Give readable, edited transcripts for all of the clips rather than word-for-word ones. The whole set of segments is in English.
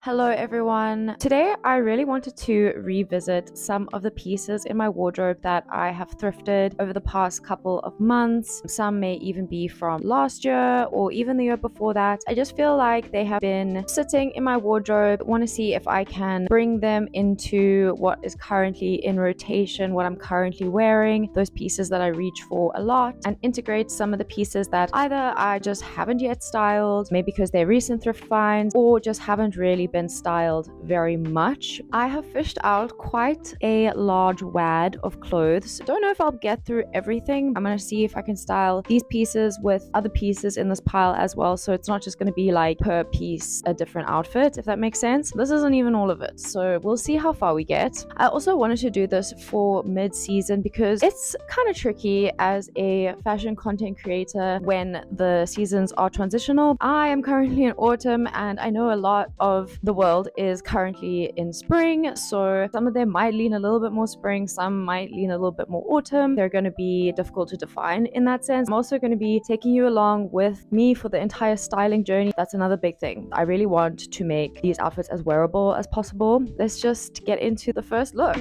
Hello everyone. Today I really wanted to revisit some of the pieces in my wardrobe that I have thrifted over the past couple of months. Some may even be from last year or even the year before that. I just feel like they have been sitting in my wardrobe. I want to see if I can bring them into what is currently in rotation, what I'm currently wearing, those pieces that I reach for a lot, and integrate some of the pieces that either I just haven't yet styled, maybe because they're recent thrift finds, or just haven't really been styled very much. I have fished out quite a large wad of clothes. Don't know if I'll get through everything. I'm gonna see if I can style these pieces with other pieces in this pile as well, so it's not just gonna be like per piece a different outfit, if that makes sense. This isn't even all of it, so we'll see how far we get. I also wanted to do this for mid-season because it's kind of tricky as a fashion content creator when the seasons are transitional. I am currently in autumn and I know a lot of the world is currently in spring, so some of them might lean a little bit more spring, some might lean a little bit more autumn. They're going to be difficult to define in that sense. I'm also going to be taking you along with me for the entire styling journey. That's another big thing. I really want to make these outfits as wearable as possible. Let's just get into the first look.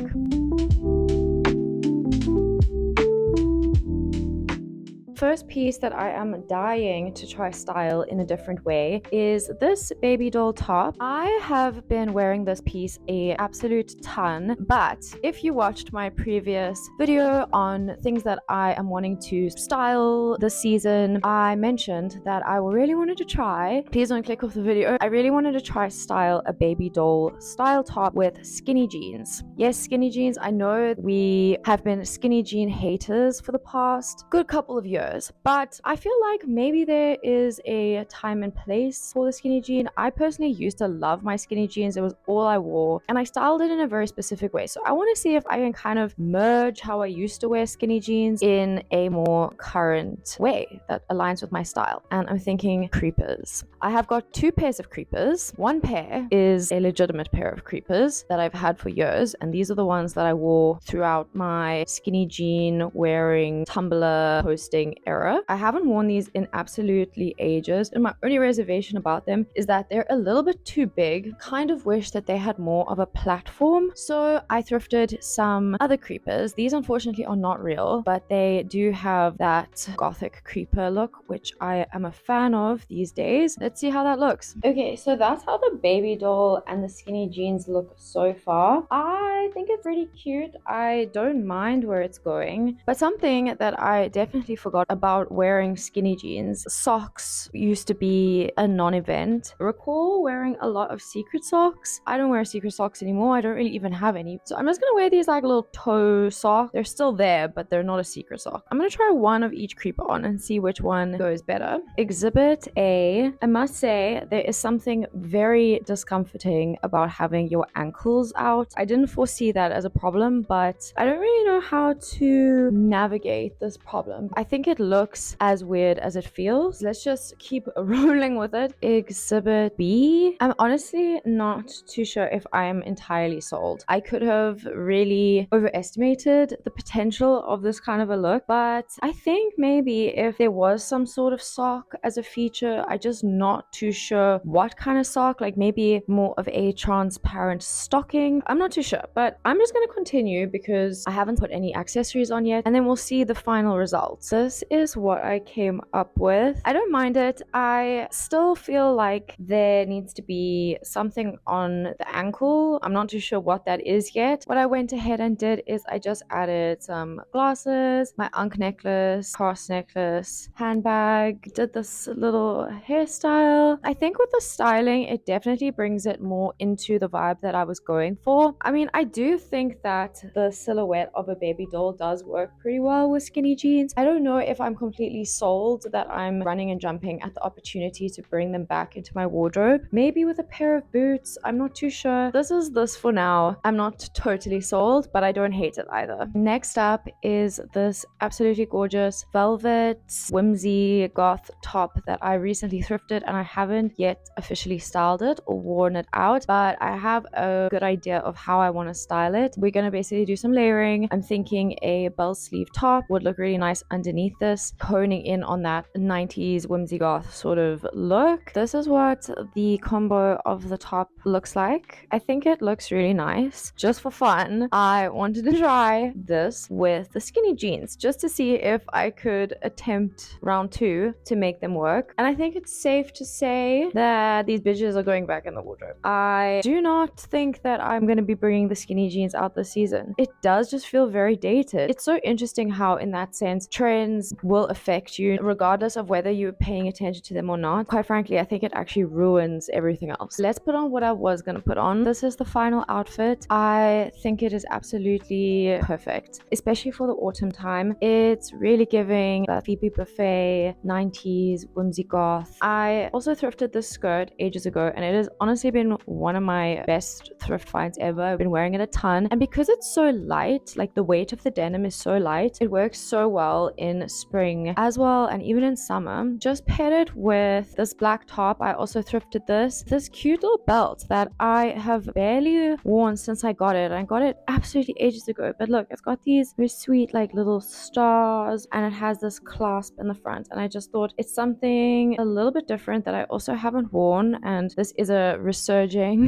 First piece that I am dying to try style in a different way is this baby doll top. I have been wearing this piece a absolute ton, but if you watched my previous video on things that I am wanting to style this season, I mentioned that I really wanted to try, please don't click off the video, I really wanted to try style a baby doll style top with skinny jeans. Yes, skinny jeans. I know we have been skinny jean haters for the past good couple of years, but I feel like maybe there is a time and place for the skinny jean. I personally used to love my skinny jeans. It was all I wore and I styled it in a very specific way. So I want to see if I can kind of merge how I used to wear skinny jeans in a more current way that aligns with my style. And I'm thinking creepers. I have got two pairs of creepers. One pair is a legitimate pair of creepers that I've had for years, and these are the ones that I wore throughout my skinny jean wearing Tumblr posting era. I haven't worn these in absolutely ages, and my only reservation about them is that they're a little bit too big. Kind of wish that they had more of a platform, so I thrifted some other creepers. These unfortunately are not real, but they do have that gothic creeper look, which I am a fan of these days. Let's see how that looks. Okay, so that's how the baby doll and the skinny jeans look so far. I think it's pretty cute. I don't mind where it's going, but something that I definitely forgot about wearing skinny jeans. Socks used to be a non-event. Recall wearing a lot of secret socks. I don't wear secret socks anymore. I don't really even have any. So I'm just gonna wear these like little toe socks. They're still there, but they're not a secret sock. I'm gonna try one of each creeper on and see which one goes better. Exhibit A. I must say there is something very discomforting about having your ankles out. I didn't foresee that as a problem, but I don't really know how to navigate this problem. I think it looks as weird as it feels. Let's just keep rolling with it. Exhibit B. I'm honestly not too sure if I am entirely sold. I could have really overestimated the potential of this kind of a look, but I think maybe if there was some sort of sock as a feature, I'm just not too sure what kind of sock, like maybe more of a transparent stocking. I'm not too sure, but I'm just going to continue because I haven't put any accessories on yet, and then we'll see the final results. This is what I came up with. I don't mind it. I still feel like there needs to be something on the ankle. I'm not too sure what that is yet. What I went ahead and did is I just added some glasses, my unk necklace, cross necklace, handbag, did this little hairstyle. I think with the styling, it definitely brings it more into the vibe that I was going for. I mean, I do think that the silhouette of a baby doll does work pretty well with skinny jeans. I don't know if I'm completely sold that I'm running and jumping at the opportunity to bring them back into my wardrobe. Maybe with a pair of boots. I'm not too sure. This is this for now. I'm not totally sold, but I don't hate it either. Next up is this absolutely gorgeous velvet whimsy goth top that I recently thrifted, and I haven't yet officially styled it or worn it out, but I have a good idea of how I want to style it. We're going to basically do some layering. I'm thinking a bell sleeve top would look really nice underneath this, honing in on that 90s whimsy goth sort of look. This is what the combo of the top looks like. I think it looks really nice. Just for fun, I wanted to try this with the skinny jeans just to see if I could attempt round 2 to make them work. And I think it's safe to say that these bitches are going back in the wardrobe. I do not think that I'm going to be bringing the skinny jeans out this season. It does just feel very dated. It's so interesting how in that sense trends will affect you regardless of whether you're paying attention to them or not. Quite frankly, I think it actually ruins everything else. Let's put on what I was going to put on. This is the final outfit. I think it is absolutely perfect, especially for the autumn time. It's really giving that Phoebe Buffet 90s whimsy goth. I also thrifted this skirt ages ago and it has honestly been one of my best thrift finds ever. I've been wearing it a ton, and because it's so light, like the weight of the denim is so light, it works so well in spring as well and even in summer. Just paired it with this black top. I also thrifted this cute little belt that I have barely worn since I got it. I got it absolutely ages ago, but look, it's got these very sweet like little stars and it has this clasp in the front, and I just thought it's something a little bit different that I also haven't worn, and this is a resurging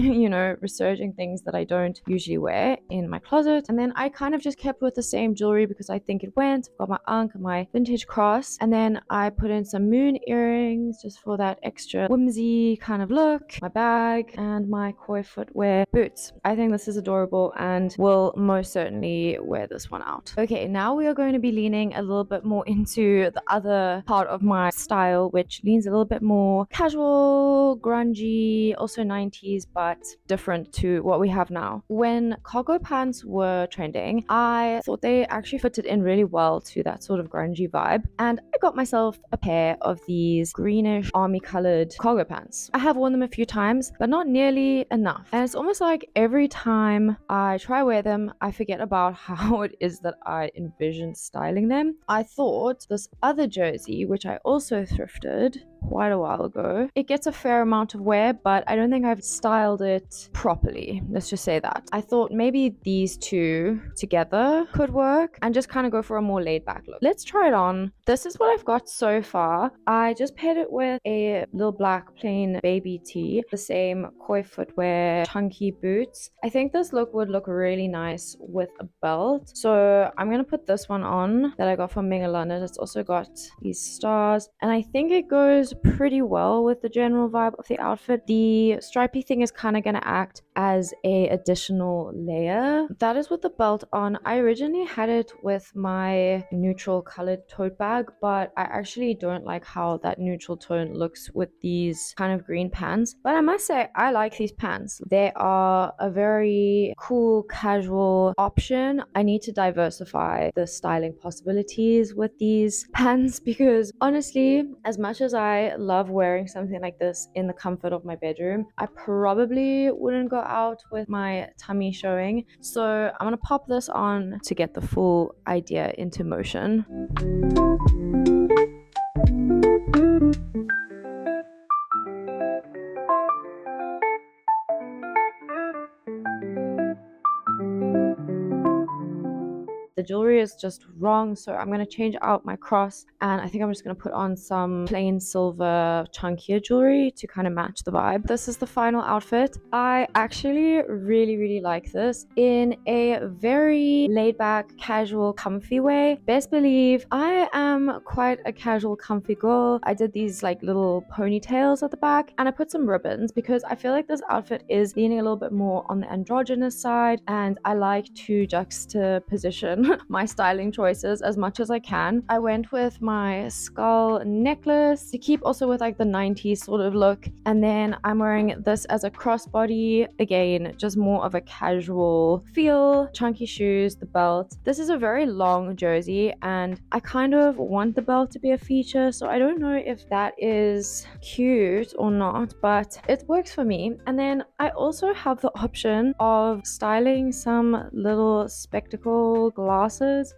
resurging things that I don't usually wear in my closet. And then I kind of just kept with the same jewelry because I think it went. I've got my ankh and my vintage cross, and then I put in some moon earrings just for that extra whimsy kind of look, my bag, and my koi footwear boots. I think this is adorable and will most certainly wear this one out. Okay, now we are going to be leaning a little bit more into the other part of my style, which leans a little bit more casual, grungy, also 90s, but different to what we have now. When cargo pants were trending, I thought they actually fitted in really well to that sort of grungy vibe, and I got myself a pair of these greenish army colored cargo pants. I have worn them a few times, but not nearly enough, and it's almost like every time I try wear them, I forget about how it is that I envisioned styling them. I thought this other jersey, which I also thrifted quite a while ago, it gets a fair amount of wear, but I don't think I've styled it properly. Let's just say that. I thought maybe these two together could work and just kind of go for a more laid back look. Let's try it on. This is what I've got so far. I just paired it with a little black plain baby tee, the same koi footwear, chunky boots. I think this look would look really nice with a belt. So I'm going to put this one on that I got from Mega London. It's also got these stars, and I think it goes pretty well with the general vibe of the outfit. The stripy thing is kind of going to act as a additional layer. That is with the belt on. I originally had it with my neutral colored tote bag, but I actually don't like how that neutral tone looks with these kind of green pants. But I must say, I like these pants. They are a very cool, casual option. I need to diversify the styling possibilities with these pants because honestly, as much as I love wearing something like this in the comfort of my bedroom, I probably wouldn't go out with my tummy showing. So I'm gonna pop this on to get the full idea into motion. The jewelry is just wrong, so I'm going to change out my cross, and I think I'm just going to put on some plain silver chunkier jewelry to kind of match the vibe. This is the final outfit. I actually really like this in a very laid back, casual, comfy way. Best believe I am quite a casual, comfy girl. I did these like little ponytails at the back, and I put some ribbons because I feel like this outfit is leaning a little bit more on the androgynous side, and I like to juxtaposition my styling choices as much as I can. I went with my skull necklace to keep also with like the 90s sort of look, and then I'm wearing this as a crossbody, again just more of a casual feel, chunky shoes, the belt. This is a very long jersey and I kind of want the belt to be a feature, so I don't know if that is cute or not, but it works for me. And then I also have the option of styling some little spectacle glasses,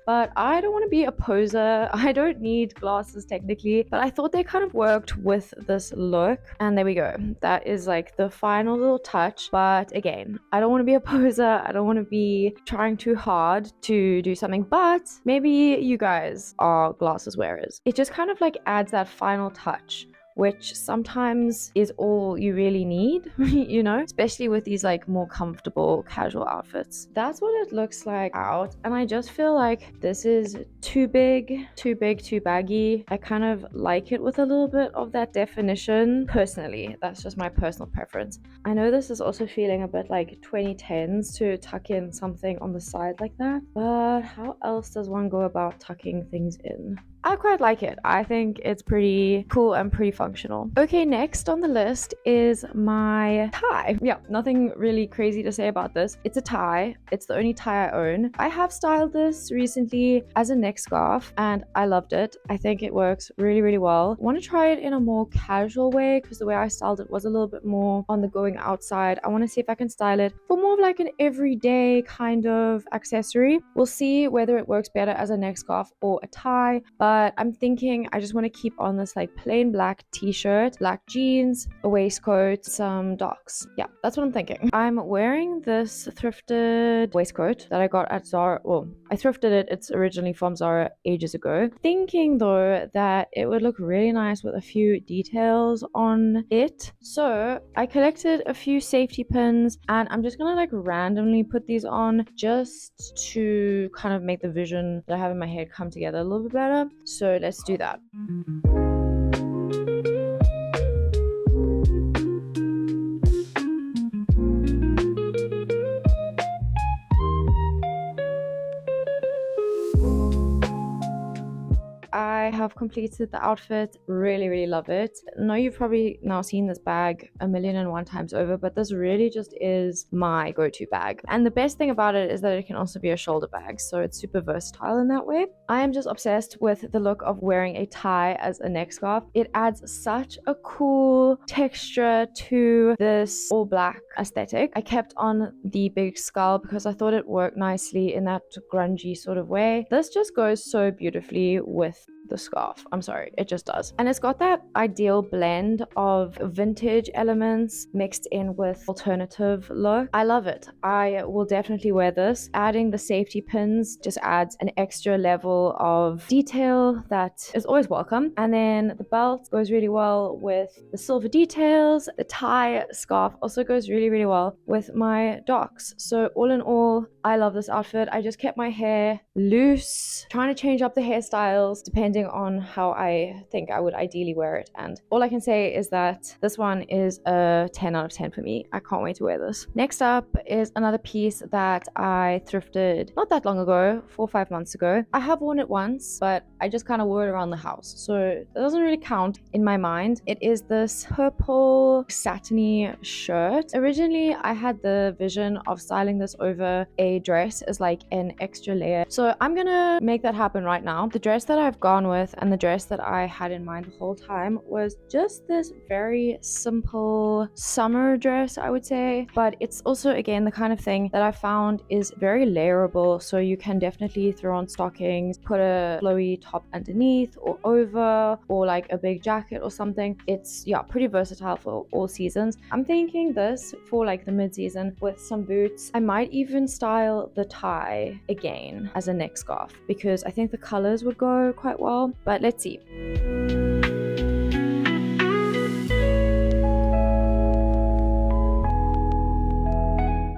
but I don't want to be a poser. I don't need glasses technically, but I thought they kind of worked with this look, and there we go. That is like the final little touch. But again, I don't want to be a poser. I don't want to be trying too hard to do something, but maybe you guys are glasses wearers. It just kind of like adds that final touch which sometimes is all you really need, you know, especially with these like more comfortable casual outfits. That's what it looks like out, and I just feel like this is too big, too baggy. I kind of like it with a little bit of that definition personally. That's just my personal preference. I know this is also feeling a bit like 2010s to tuck in something on the side like that, but how else does one go about tucking things in? I quite like it. I think it's pretty cool and pretty functional. Okay, next on the list is my tie. Yeah, nothing really crazy to say about this. It's a tie. It's the only tie I own. I have styled this recently as a neck scarf and I loved it. I think it works really, really well. I want to try it in a more casual way because the way I styled it was a little bit more on the going outside. I want to see if I can style it for more of like an everyday kind of accessory. We'll see whether it works better as a neck scarf or a tie, but I'm thinking I just want to keep on this like plain black t-shirt, black jeans, a waistcoat, some docks. Yeah, that's what I'm thinking. I'm wearing this thrifted waistcoat that I got at Zara. Well, I thrifted it. It's originally from Zara ages ago. Thinking though that it would look really nice with a few details on it. So I collected a few safety pins and I'm just gonna like randomly put these on just to kind of make the vision that I have in my head come together a little bit better. So let's do that. I have completed the outfit. Really, really love it. I know you've probably now seen this bag 1,000,001 times over, but this really just is my go-to bag. And the best thing about it is that it can also be a shoulder bag, so it's super versatile in that way. I am just obsessed with the look of wearing a tie as a neck scarf. It adds such a cool texture to this all black aesthetic. I kept on the big skull because I thought it worked nicely in that grungy sort of way. This just goes so beautifully with the scarf. I'm sorry, it just does. And it's got that ideal blend of vintage elements mixed in with alternative look. I love it. I will definitely wear this. Adding the safety pins just adds an extra level of detail that is always welcome. And then the belt goes really well with the silver details. The tie scarf also goes really, really well with my docks. So all in all, I love this outfit. I just kept my hair loose, trying to change up the hairstyles depending on how I think I would ideally wear it. And all I can say is that this one is a 10 out of 10 for me. I can't wait to wear this. Next up is another piece that I thrifted not that long ago, 4 or 5 months ago. I have worn it once, but I just kind of wore it around the house, so it doesn't really count in my mind. It is this purple satiny shirt. Originally, I had the vision of styling this over a dress as like an extra layer. So I'm gonna make that happen right now. The dress that I've gone with and the dress that I had in mind the whole time was just this very simple summer dress, I would say, but it's also again the kind of thing that I found is very layerable, so you can definitely throw on stockings, put a flowy top underneath or over, or like a big jacket or something. It's pretty versatile for all seasons. I'm thinking this for like the mid-season with some boots. I might even style the tie again as a neck scarf because I think the colors would go quite well, but let's see.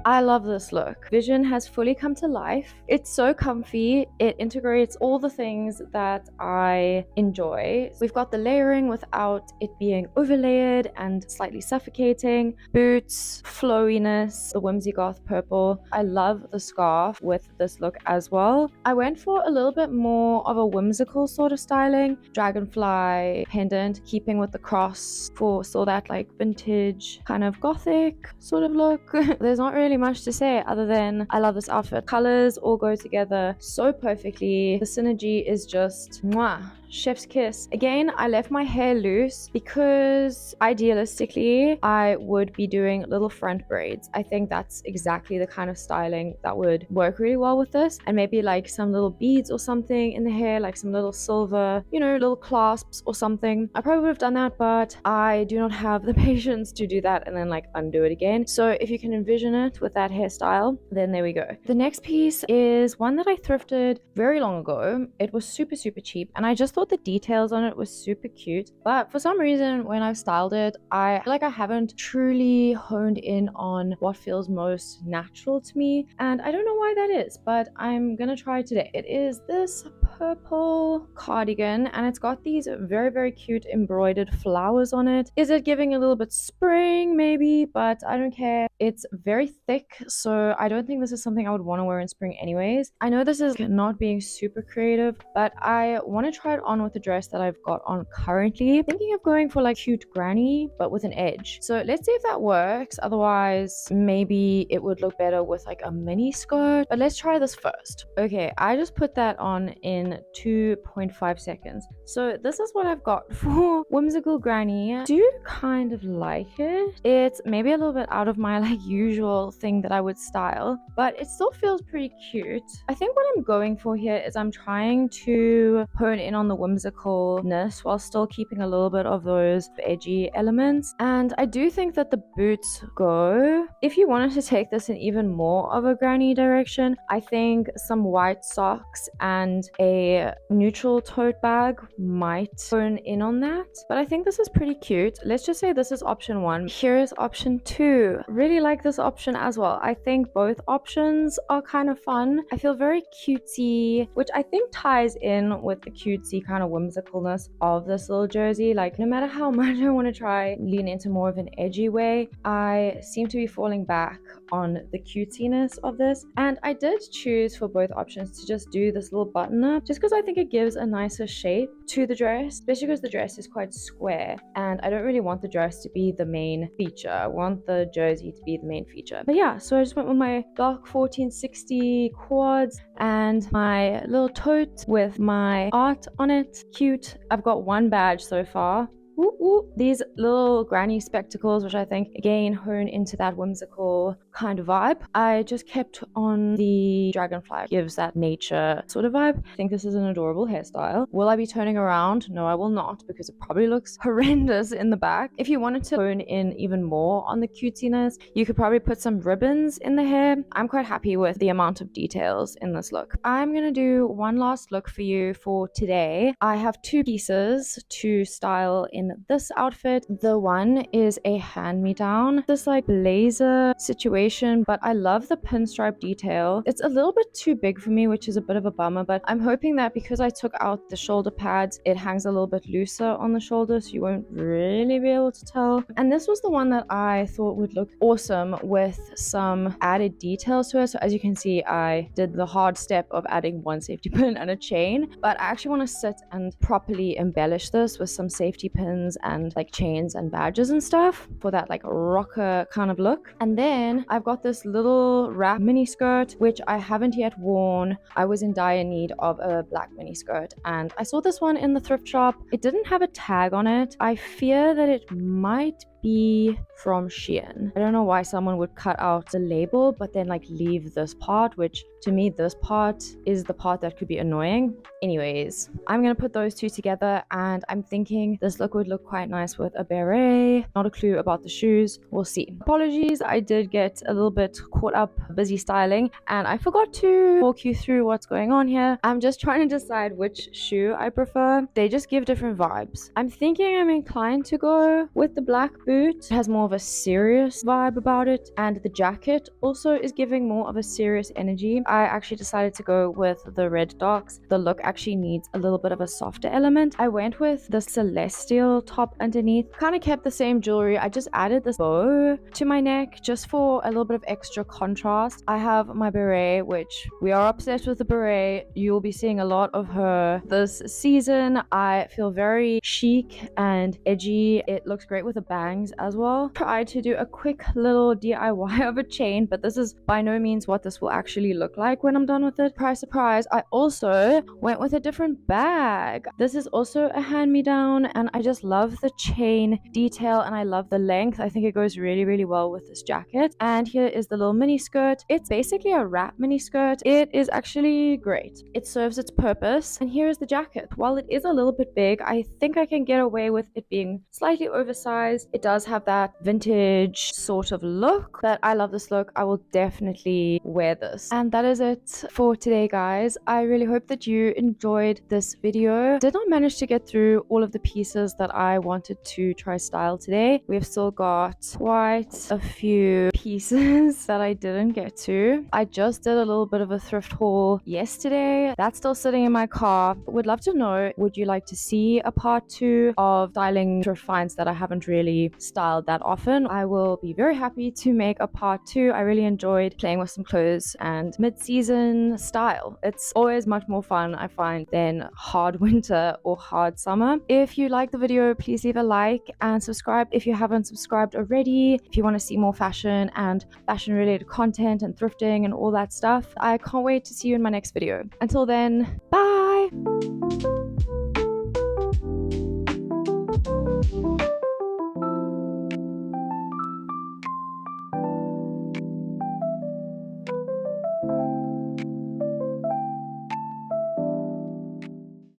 I love this look. Vision has fully come to life. It's so comfy. It integrates all the things that I enjoy. We've got the layering without it being overlayered and slightly suffocating. Boots, flowiness, the whimsy goth purple. I love the scarf with this look as well. I went for a little bit more of a whimsical sort of styling. Dragonfly pendant, keeping with the cross for still that like vintage kind of gothic sort of look. There's not really much to say other than I love this outfit. Colors all go together so perfectly. The synergy is just mwah. Chef's kiss. Again, I left my hair loose because idealistically I would be doing little front braids. I think that's exactly the kind of styling that would work really well with this, and maybe like some little beads or something in the hair, like some little silver, little clasps or something. I probably would have done that, but I do not have the patience to do that and then like undo it again. So if you can envision it with that hairstyle, then there we go. The next piece is one that I thrifted very long ago. It was super, super cheap and I just thought the details on it was super cute, but for some reason when I've styled it, I feel like I haven't truly honed in on what feels most natural to me, and I don't know why that is, but I'm gonna try it today. It is this purple cardigan and it's got these very, very cute embroidered flowers on it. Is it giving a little bit spring? Maybe, but I don't care. It's very thick, so I don't think this is something I would want to wear in spring anyways. I know this is not being super creative, but I want to try it on with the dress that I've got on currently. Thinking of going for like cute granny, but with an edge. So let's see if that works. Otherwise, maybe it would look better with like a mini skirt, but let's try this first. Okay, I just put that on in 2.5 seconds. So this is what I've got for whimsical granny. I do kind of like it. It's maybe a little bit out of my like usual thing that I would style, but it still feels pretty cute. I think what I'm going for here is I'm trying to hone in on the whimsicalness while still keeping a little bit of those edgy elements. And I do think that the boots go. If you wanted to take this in even more of a granny direction, I think some white socks and a neutral tote bag might hone in on that. But I think this is pretty cute. Let's just say this is option 1. Here is option 2. Really like this option as well. I think both options are kind of fun. I feel very cutesy, which I think ties in with the cutesy kind of whimsicalness of this little jersey. Like no matter how much I want to try lean into more of an edgy way, I seem to be falling back on the cutesiness of this. And I did choose for both options to just do this little button up just because I think it gives a nicer shape to the dress, especially because the dress is quite square and I don't really want the dress to be the main feature. I want the jersey to be the main feature. But yeah, so I just went with my dark 1460 quads and my little tote with my art on it. Cute. I've got one badge so far. Ooh, ooh. These little granny spectacles, which I think again hone into that whimsical kind of vibe. I just kept on the dragonfly, gives that nature sort of vibe. I think this is an adorable hairstyle. Will I be turning around? No, I will not, because it probably looks horrendous in the back. If you wanted to hone in even more on the cutesiness, you could probably put some ribbons in the hair. I'm quite happy with the amount of details in this look. I'm gonna do one last look for you for today. I have 2 pieces to style in this outfit. The one is a hand-me-down, this like blazer situation, but I love the pinstripe detail. It's a little bit too big for me, which is a bit of a bummer, but I'm hoping that because I took out the shoulder pads, it hangs a little bit looser on the shoulder, so you won't really be able to tell. And this was the one that I thought would look awesome with some added details to it. So as you can see, I did the hard step of adding one safety pin and a chain, but I actually want to sit and properly embellish this with some safety pins and like chains and badges and stuff for that like rocker kind of look. And then I've got this little wrap mini skirt which I haven't yet worn. I was in dire need of a black mini skirt and I saw this one in the thrift shop. It didn't have a tag on it. I fear that it might be from Shein. I don't know why someone would cut out the label but then like leave this part, which to me this part is the part that could be annoying. Anyways, I'm gonna put those 2 together and I'm thinking this look would look quite nice with a beret. Not a clue about the shoes, we'll see. Apologies, I did get a little bit caught up busy styling and I forgot to walk you through what's going on here. I'm just trying to decide which shoe I prefer. They just give different vibes. I'm thinking I'm inclined to go with the black boot. It has more of a serious vibe about it, and the jacket also is giving more of a serious energy. I actually decided to go with the red darks. The look actually needs a little bit of a softer element. I went with the celestial top underneath. Kind of kept the same jewelry. I just added this bow to my neck just for a little bit of extra contrast. I have my beret, which we are obsessed with the beret. You'll be seeing a lot of her this season. I feel very chic and edgy. It looks great with a bang as well. Tried to do a quick little DIY of a chain, but this is by no means what this will actually look like when I'm done with it. Surprise, surprise, I also went with a different bag. This is also a hand-me-down and I just love the chain detail and I love the length. I think it goes really, really well with this jacket. And here is the little mini skirt. It's basically a wrap mini skirt. It is actually great. It serves its purpose. And here is the jacket. While it is a little bit big, I think I can get away with it being slightly oversized. It does have that vintage sort of look, but I love this look. I will definitely wear this. And that is it for today, guys. I really hope that you enjoyed this video. Did not manage to get through all of the pieces that I wanted to try style today. We've still got quite a few pieces that I didn't get to. I just did a little bit of a thrift haul yesterday. That's still sitting in my car. Would love to know, would you like to see a part 2 of styling thrift finds that I haven't really styled that often? I will be very happy to make a part 2. I really enjoyed playing with some clothes and mid-season style. It's always much more fun, I find, than hard winter or hard summer. If you like the video, please leave a like and subscribe if you haven't subscribed already. If you want to see more fashion and fashion related content and thrifting and all that stuff, I can't wait to see you in my next video. Until then, bye!